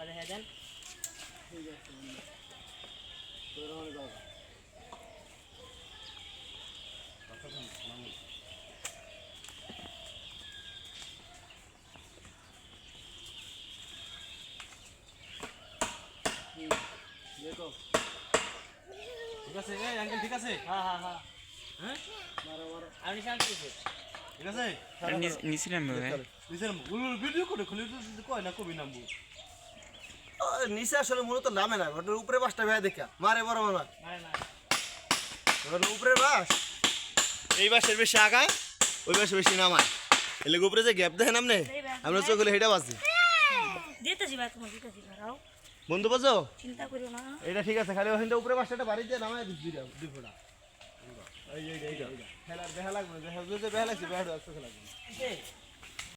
দেখা দেন দেখো ঠিক আছে এই আঙ্কেল ঠিক আছে হ্যাঁ হ্যাঁ হ্যাঁ হ্যাঁ মারো মারো আমি শান্তি আছে ঠিক আছে নিছিলাম ভাই নিছিলাম ভিডিও করে খুলে তো কয় না কবি নামবো নিচে আসলে মূলত নামে না ঘরের উপরে বাসটা ভাই দেখা মারে বড় মামা মারে না ঘরের উপরে বাস এই বাসের বেশি আগায় ওই বাসে বেশি নামায় এলে উপরে যে গ্যাপ দেখেন আপনি আমরা চোখলে হেঁটে বাসি দিতেছি ভাই তোমার দিতেছি ঘরাও বন্ধু বাজো চিন্তা করিও না এটা ঠিক আছে খালি ওখানটা উপরে বাসটা বাড়ি দিয়ে নামায় দুই ফোটা এই খেলার দেখা লাগবে দেখা লাগছে বেহা লাগছে বেহা লাগছে